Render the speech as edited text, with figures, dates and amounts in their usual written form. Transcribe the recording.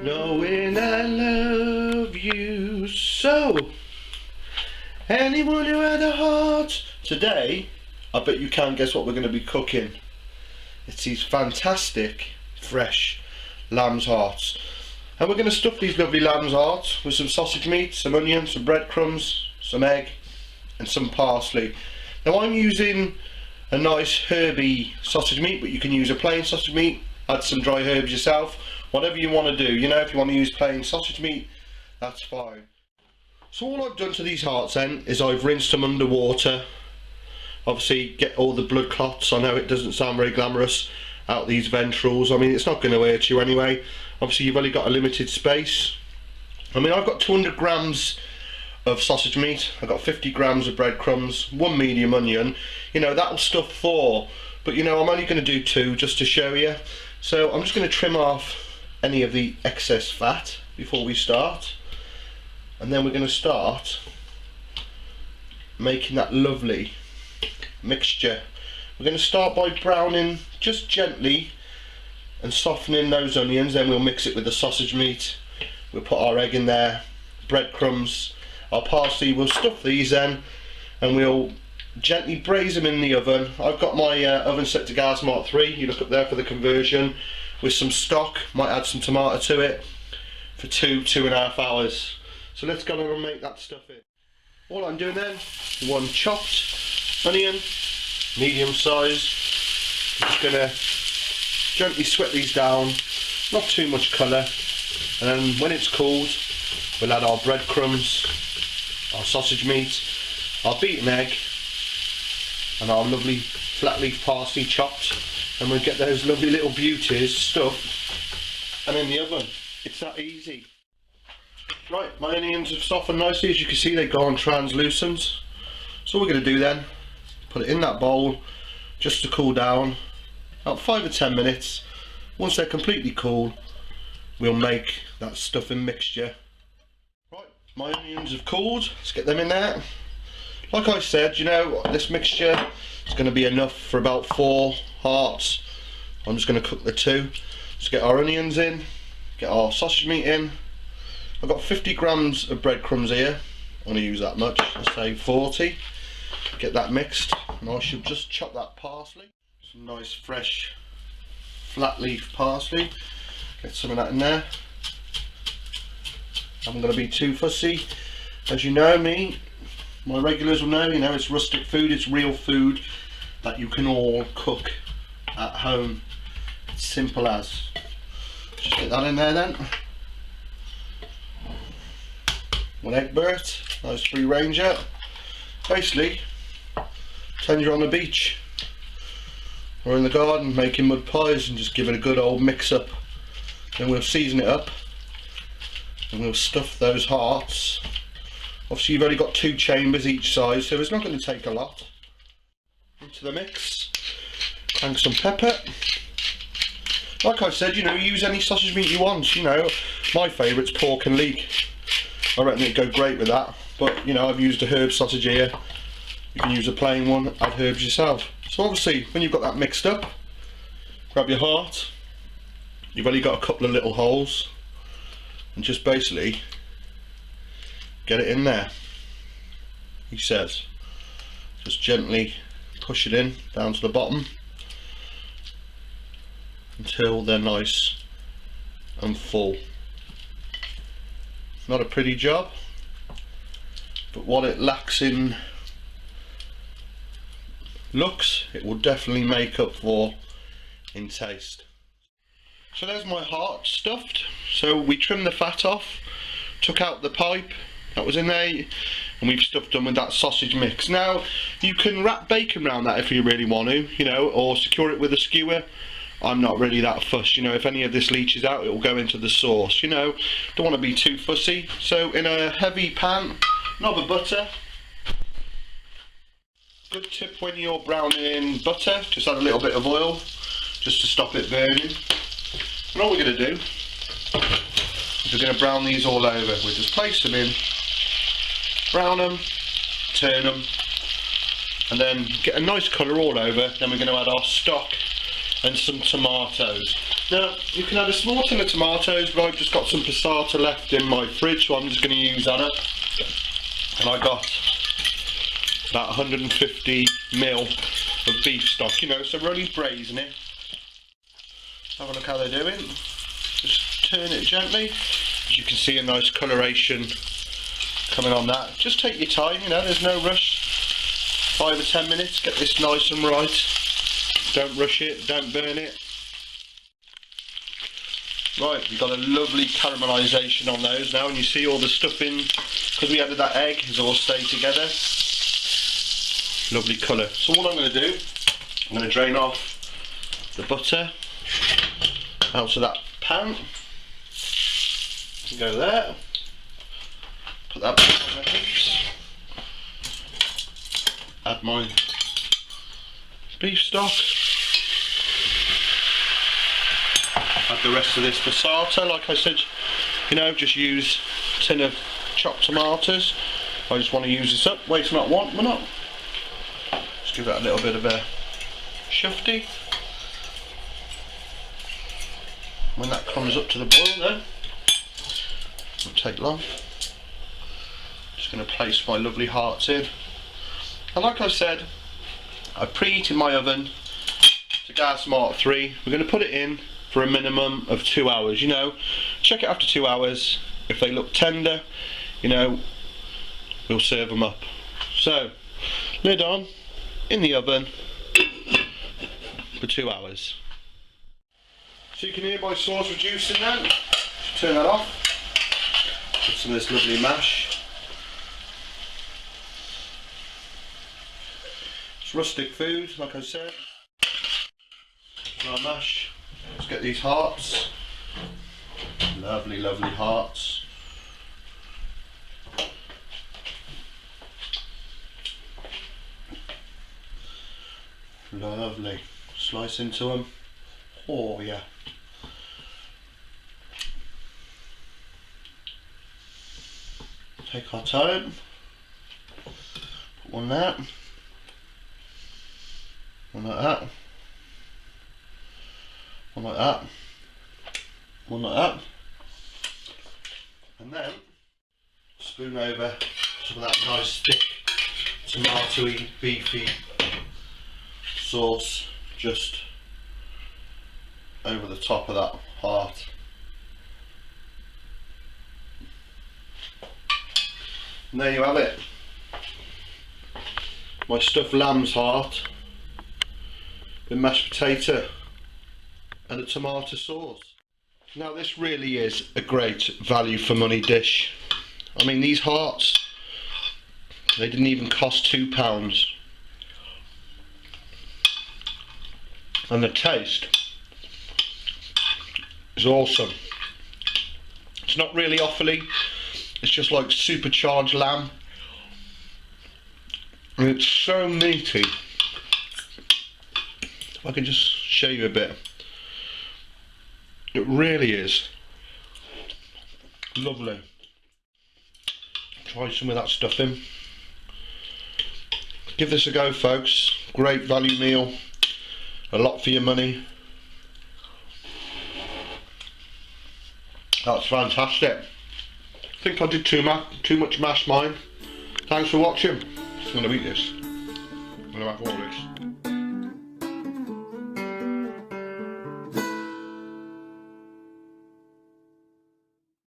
knowing I love you so. Anyone who had a heart. Today, I bet you can't guess what we're going to be cooking. It's these fantastic, fresh lamb's hearts. And we're going to stuff these lovely lamb's hearts with some sausage meat, some onion, some breadcrumbs, some egg and some parsley. Now I'm using a nice herby sausage meat, but you can use a plain sausage meat, add some dry herbs yourself, whatever you want to do. You know, if you want to use plain sausage meat, that's fine. So all I've done to these hearts then is I've rinsed them under water. Obviously get all the blood clots, I know it doesn't sound very glamorous, out these ventrals. I mean, it's not going to hurt you anyway. Obviously you've only got a limited space. I mean, I've got 200 grams of sausage meat, I've got 50 grams of breadcrumbs, 1 medium onion. You know, that'll stuff 4, but you know, I'm only going to do 2 just to show you. So I'm just going to trim off any of the excess fat before we start, and then we're going to start making that lovely mixture. We're going to start by browning just gently and softening those onions, then we'll mix it with the sausage meat. We'll put our egg in there, breadcrumbs, our parsley. We'll stuff these then and we'll gently braise them in the oven. I've got my oven set to gas Mark 3, you look up there for the conversion, with some stock, might add some tomato to it, for 2.5 hours. So let's go and make that stuff in. All I'm doing then, 1 chopped onion, medium size. I'm just going to gently sweat these down, not too much colour, and then when it's cooled we'll add our breadcrumbs, our sausage meat, our beaten egg and our lovely flat leaf parsley chopped, and we'll get those lovely little beauties stuffed and in the oven. It's that easy. Right, my onions have softened nicely, as you can see they've gone translucent. So what we're going to do then, put it in that bowl just to cool down, about 5 or 10 minutes. Once they're completely cool, we'll make that stuffing mixture. Right, my onions have cooled, let's get them in there. Like I said, you know, this mixture is going to be enough for about 4 hearts. I'm just going to cook the 2. Let's get our onions in, get our sausage meat in. I've got 50 grams of breadcrumbs here, I'm going to use that much, let's say 40. Get that mixed, and I should just chop that parsley. Some nice fresh flat leaf parsley. Get some of that in there. I'm not going to be too fussy. As you know me, my regulars will know, you know, it's rustic food, it's real food that you can all cook at home. It's simple as. Just get that in there then. 1 egg burnt, nice free ranger. Basically, pretend you're on the beach or in the garden making mud pies and just give it a good old mix up. Then we'll season it up and we'll stuff those hearts. Obviously you've only got 2 chambers each side, so it's not going to take a lot. Into the mix, crank some pepper. Like I said, you know, use any sausage meat you want. You know, my favourite's pork and leek. I reckon it'd go great with that, but you know, I've used a herb sausage here. You can use a plain one, add herbs yourself. So obviously when you've got that mixed up, grab your heart, you've only got a couple of little holes, and just basically get it in there. He says, just gently push it in down to the bottom until they're nice and full. Not a pretty job, but what it lacks in looks, it will definitely make up for in taste. So there's my heart stuffed. So we trimmed the fat off, took out the pipe that was in there, and we've stuffed them with that sausage mix. Now you can wrap bacon around that if you really want to, you know, or secure it with a skewer. I'm not really that fussed, you know, if any of this leaches out it will go into the sauce, you know, don't want to be too fussy. So in a heavy pan, knob of butter. Good tip when you're browning butter, just add a little bit of oil just to stop it burning. And all we're going to do is we're going to brown these all over. We'll just place them in, brown them, turn them, and then get a nice colour all over. Then we're going to add our stock and some tomatoes. Now, you can add a small tin of tomatoes, but I've just got some passata left in my fridge, so I'm just going to use that up. And I got about 150ml of beef stock, you know, so we're only braising it. Have a look how they're doing. Just turn it gently. As you can see, a nice coloration coming on that. Just take your time, you know, there's no rush. 5 or 10 minutes, get this nice and right. Don't rush it, don't burn it. Right, we've got a lovely caramelisation on those now, and you see all the stuffing, because we added that egg, has all stayed together. Lovely colour. So what I'm going to do, I'm going to drain off the butter out of that pan. Go there. Put that back on my heaps. Add my beef stock. Add the rest of this passata. Like I said, you know, just use a tin of chopped tomatoes. I just want to use this up. Wait till not one minute. Just give that a little bit of a shufty. When that comes up to the boil then, won't take long. Just going to place my lovely hearts in. And like I said, I preheated my oven to gas mark 3. We're going to put it in for a minimum of 2 hours. You know, check it after 2 hours. If they look tender, you know, we'll serve them up. So, lid on, in the oven for 2 hours. So you can hear my sauce reducing then. Just turn that off. Put some of this lovely mash. It's rustic food, like I said. Our mash. Let's get these hearts. Lovely, lovely hearts. Lovely. Slice into them. Oh yeah. Take our time. Put one there. One like that. One like that. One like that. And then spoon over some of that nice thick tomatoey, beefy sauce just over the top of that heart. And there you have it. My stuffed lamb's heart with mashed potato and a tomato sauce. Now this really is a great value for money dish. I mean, these hearts, they didn't even cost £2. And the taste is awesome. It's not really Offaly, it's just like supercharged lamb. And it's so meaty. If I can just show you a bit. It really is lovely. Try some of that stuffing. Give this a go, folks. Great value meal. A lot for your money. That's fantastic. I think I did too much mash mine. Thanks for watching. I'm going to eat this. I'm going to have all this.